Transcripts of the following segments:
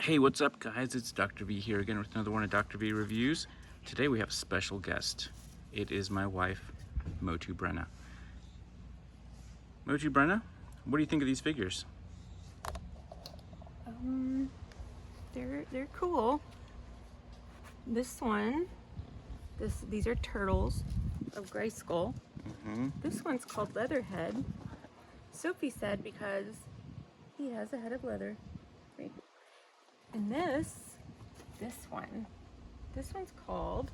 Hey, what's up guys? It's Dr. V here again with another one of Dr. V Reviews. Today we have a special guest. It is my wife, Motu Brenna. Motu Brenna, what do you think of these figures? They're cool. This one, these are turtles of grayskull. This one's called Leatherhead. Sophie said because he has a head of leather. Right. And this one's called,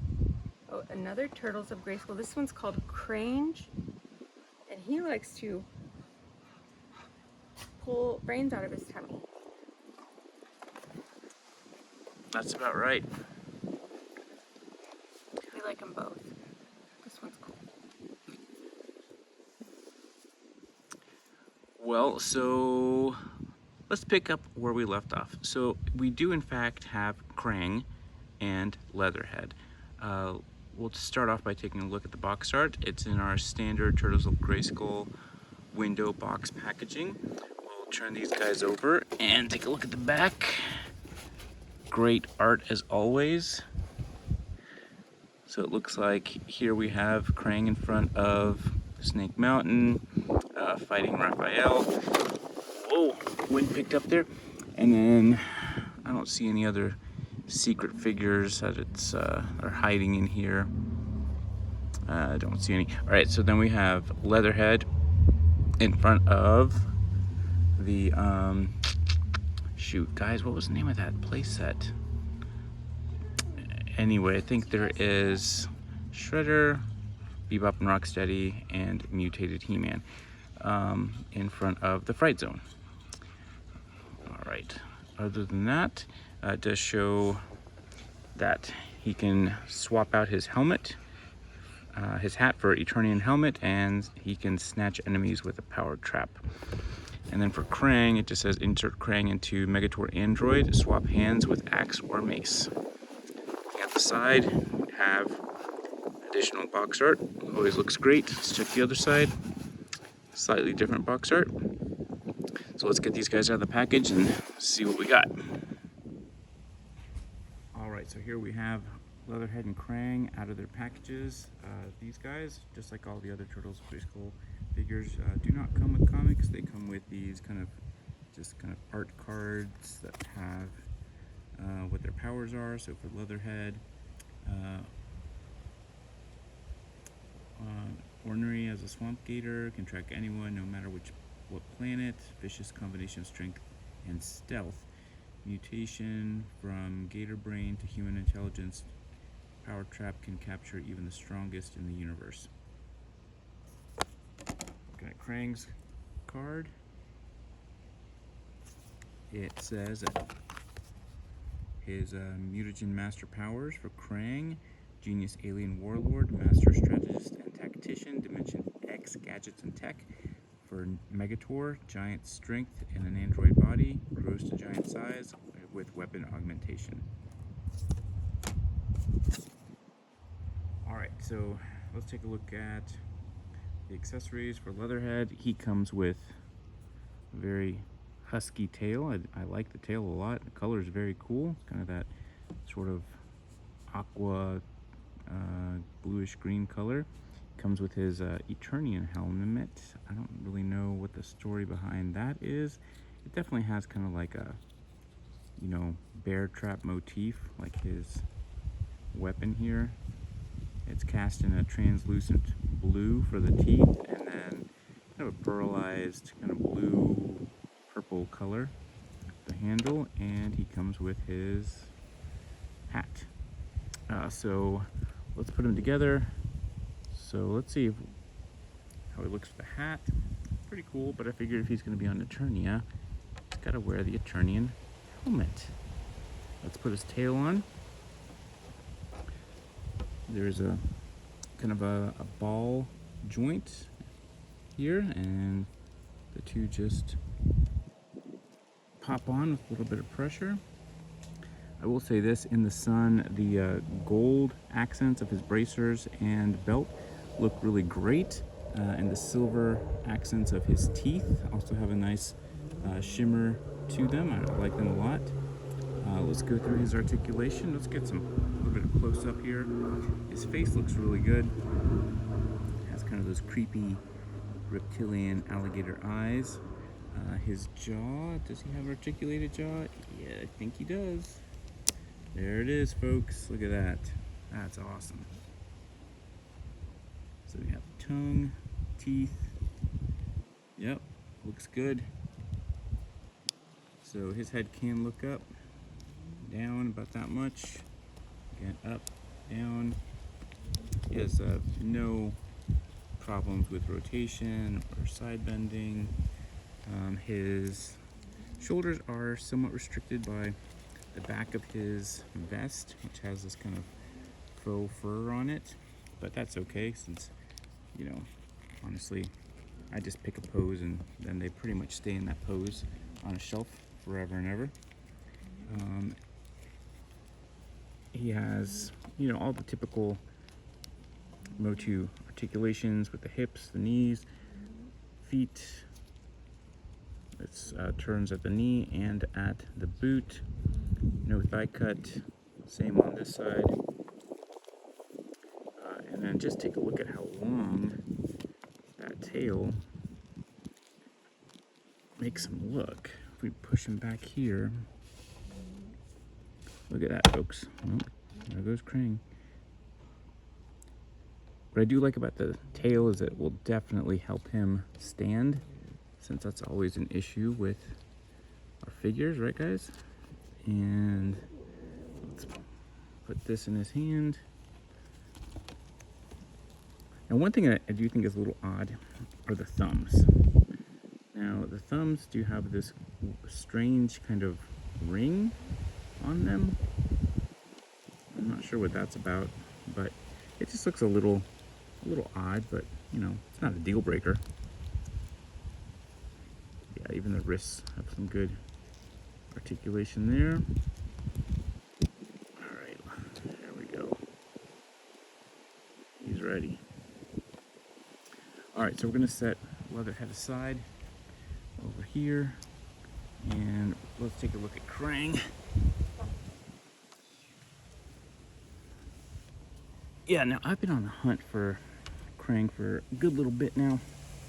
oh, another turtles of grayskull. This one's called Krang, and he likes to pull brains out of his tummy. That's about right. We like them both. This one's cool. Well, so let's pick up where we left off. So we do in fact have Krang and Leatherhead. We'll start off by taking a look at the box art. It's in our standard Turtles of Grayskull window box packaging. We'll turn these guys over and take a look at the back. Great art as always. So it looks like here we have Krang in front of Snake Mountain, fighting Raphael. Whoa, wind picked up there. And then I don't see any other secret figures that are hiding in here. I don't see any. All right, so then we have Leatherhead in front of the shoot, guys, what was the name of that playset? Anyway, I think there is Shredder, Bebop and Rocksteady, and Mutated He-Man in front of the Fright Zone. All right, other than that, it does show that he can swap out his helmet, his hat for Eternian helmet, and he can snatch enemies with a power trap. And then for Krang, it just says insert Krang into Megator Android, swap hands with axe or mace. At the side, we have additional box art. Always looks great. Let's check the other side. Slightly different box art. So let's get these guys out of the package and see what we got. All right, so here we have Leatherhead and Krang out of their packages. These guys, just like all the other Turtles of Grayskull figures, do not come with comics. They come with these kind of art cards that have what their powers are. So for Leatherhead, ornery as a swamp gator, can track anyone no matter what planet, vicious combination of strength and stealth, mutation from gator brain to human intelligence, power trap can capture even the strongest in the universe. Looking at Krang's card, it says that his mutagen master powers for Krang: genius alien warlord, master strategist and tactician, dimension X gadgets and tech. For Megator, giant strength in an android body, grows to giant size with weapon augmentation. Alright, so let's take a look at the accessories for Leatherhead. He comes with a very husky tail. I like the tail a lot. The color is very cool. It's kind of that sort of aqua bluish green color. Comes with his Eternian helmet. I don't really know what the story behind that is. It definitely has kind of like a, bear trap motif, like his weapon here. It's cast in a translucent blue for the teeth, and then kind of a pearlized kind of blue purple color, the handle, and he comes with his hat. So let's put them together. So let's see how he looks with the hat. Pretty cool, but I figured if he's going to be on Eternia, he's got to wear the Eternian helmet. Let's put his tail on. There's a kind of a ball joint here, and the two just pop on with a little bit of pressure. I will say this, in the sun, the gold accents of his bracers and belt look really great, and the silver accents of his teeth also have a nice shimmer to them. I like them a lot. Let's go through his articulation. Let's get a little bit of close up here. His face looks really good. Has kind of those creepy reptilian alligator eyes. His jaw, does he have articulated jaw? Yeah, I think he does. There it is, folks. Look at that. That's awesome. So we have tongue, teeth. Yep, looks good. So his head can look up, down about that much. Again, up, down. He has no problems with rotation or side bending. His shoulders are somewhat restricted by the back of his vest, which has this kind of faux fur on it, but that's okay since, you know, honestly, I just pick a pose and then they pretty much stay in that pose on a shelf forever and ever. He has, you know, all the typical Motu articulations with the hips, the knees, feet. It turns at the knee and at the boot. No thigh cut. Same on this side. And then just take a look at how long that tail makes him look. If we push him back here, look at that, folks. Oh, there goes Krang. What I do like about the tail is it will definitely help him stand, since that's always an issue with our figures, right guys? And let's put this in his hand. Now one thing I do think is a little odd are the thumbs. Now the thumbs do have this strange kind of ring on them. I'm not sure what that's about, but it just looks a little odd, but you know, it's not a deal breaker. Yeah, even the wrists have some good articulation there. All right, there we go. He's ready. All right, so we're gonna set Leatherhead aside over here, and let's take a look at Krang. Yeah, now I've been on the hunt for Krang for a good little bit now.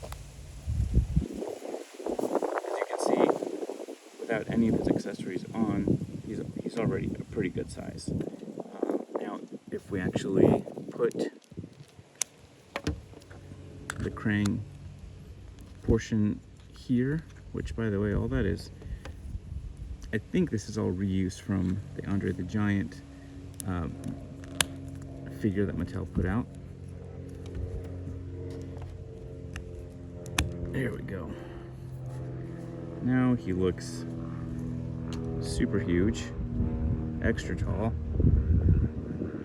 As you can see, without any of his accessories on, he's already a pretty good size. Now, if we actually put the Krang portion here, which by the way, all that is, I think this is all reuse from the Andre the Giant figure that Mattel put out. There we go. Now he looks super huge, extra tall.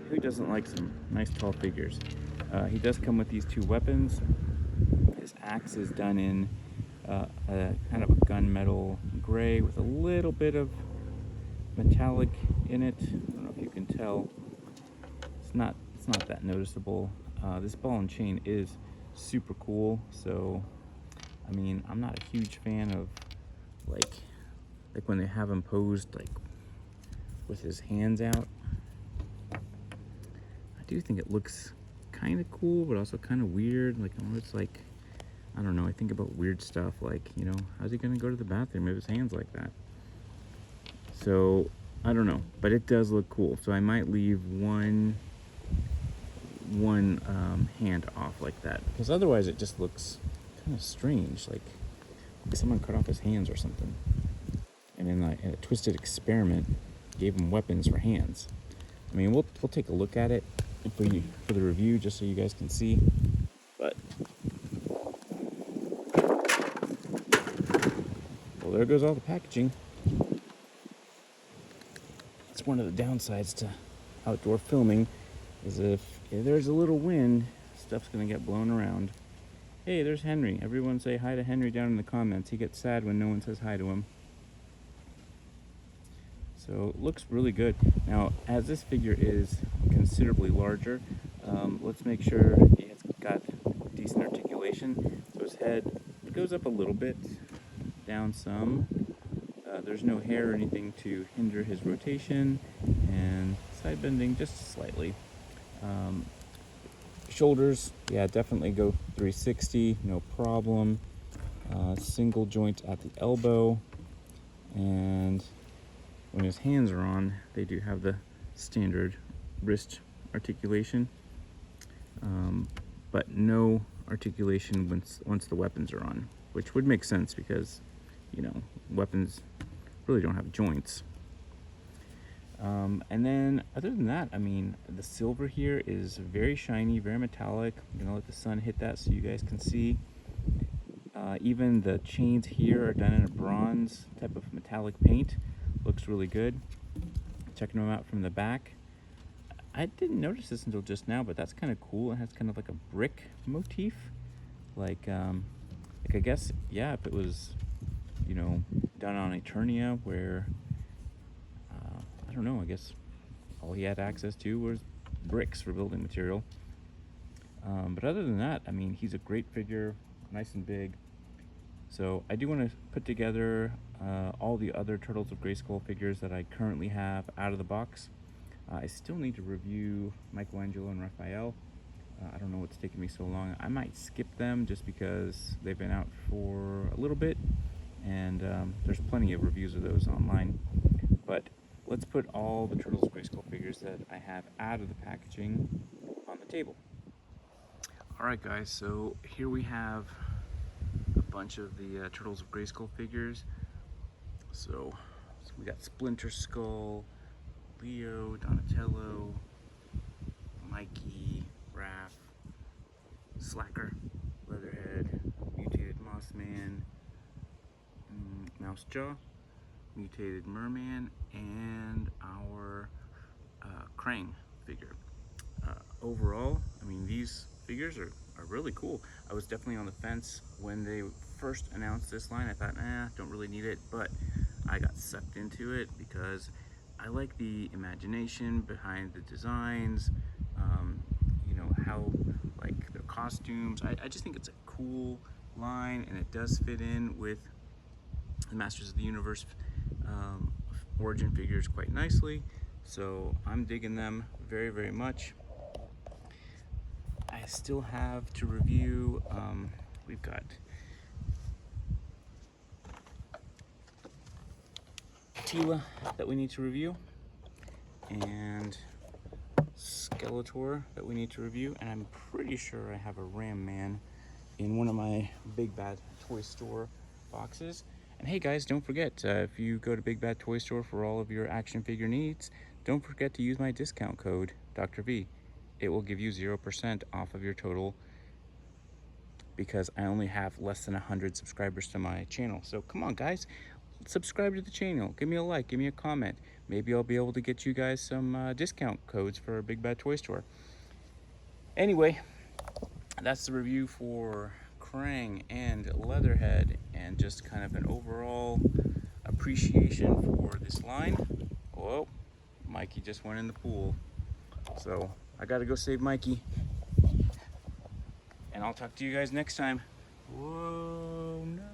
Who doesn't like some nice tall figures? He does come with these two weapons. His axe is done in a kind of a gunmetal gray with a little bit of metallic in it. I don't know if you can tell. It's not that noticeable. This ball and chain is super cool. So, I mean, I'm not a huge fan of like when they have him posed like with his hands out. I do think it looks kind of cool, but also kind of weird. Like almost like, I don't know. I think about weird stuff like, you know, how's he gonna go to the bathroom with his hands like that? So I don't know, but it does look cool. So I might leave one hand off like that, because otherwise it just looks kind of strange, like someone cut off his hands or something, and then like a twisted experiment gave him weapons for hands. I mean, we'll take a look at it for the review, just so you guys can see. But well, there goes all the packaging. It's one of the downsides to outdoor filming, is if there's a little wind, stuff's gonna get blown around. Hey, there's Henry. Everyone say hi to Henry down in the comments. He gets sad when no one says hi to him. So it looks really good. Now, as this figure is considerably larger, let's make sure he has got decent articulation. So his head goes up a little bit, down some. There's there's no hair or anything to hinder his rotation, and side bending just slightly. Shoulders, yeah, definitely go 360, no problem. Single joint at the elbow, and when his hands are on, they do have the standard wrist articulation, but no articulation once the weapons are on, which would make sense because, you know, weapons really don't have joints. And then other than that, I mean, the silver here is very shiny, very metallic. I'm gonna let the sun hit that so you guys can see. Even the chains here are done in a bronze type of metallic paint. Looks really good. Checking them out from the back. I didn't notice this until just now, but that's kind of cool. It has kind of like a brick motif. Like I guess, yeah, if it was, you know, done on Eternia where, I don't know, I guess all he had access to was bricks for building material. But other than that, I mean, he's a great figure, nice and big. So I do want to put together all the other Turtles of Grayskull figures that I currently have out of the box. I still need to review Michelangelo and Raphael. I don't know what's taking me so long. I might skip them just because they've been out for a little bit, and there's plenty of reviews of those online. But let's put all the Turtles of Grayskull figures that I have out of the packaging on the table. Alright guys, so here we have a bunch of the Turtles of Grayskull figures. So we got Splinter Skull, Leo, Donatello, Mikey, Raph, Slacker, Leatherhead, Mutated Mossman, Mousejaw, Mutated Merman, and our Krang figure. Overall, I mean, these figures are really cool. I was definitely on the fence when they first announced this line. I thought, don't really need it, but I got sucked into it because I like the imagination behind the designs, you know, how, like, their costumes. I just think it's a cool line, and it does fit in with the Masters of the Universe origin figures quite nicely. So I'm digging them very, very much. I still have to review, we've got Tila that we need to review, and Skeletor that we need to review, and I'm pretty sure I have a Ram Man in one of my Big Bad Toy Store boxes. And hey guys, don't forget, if you go to Big Bad Toy Store for all of your action figure needs, don't forget to use my discount code, Dr. V. It will give you 0% off of your total, because I only have less than 100 subscribers to my channel. So come on guys, subscribe to the channel, give me a like, give me a comment. Maybe I'll be able to get you guys some discount codes for Big Bad Toy Store. Anyway, that's the review for Krang and Leatherhead, and just kind of an overall appreciation for this line. Whoa, Mikey just went in the pool. So I gotta go save Mikey. And I'll talk to you guys next time. Whoa, no.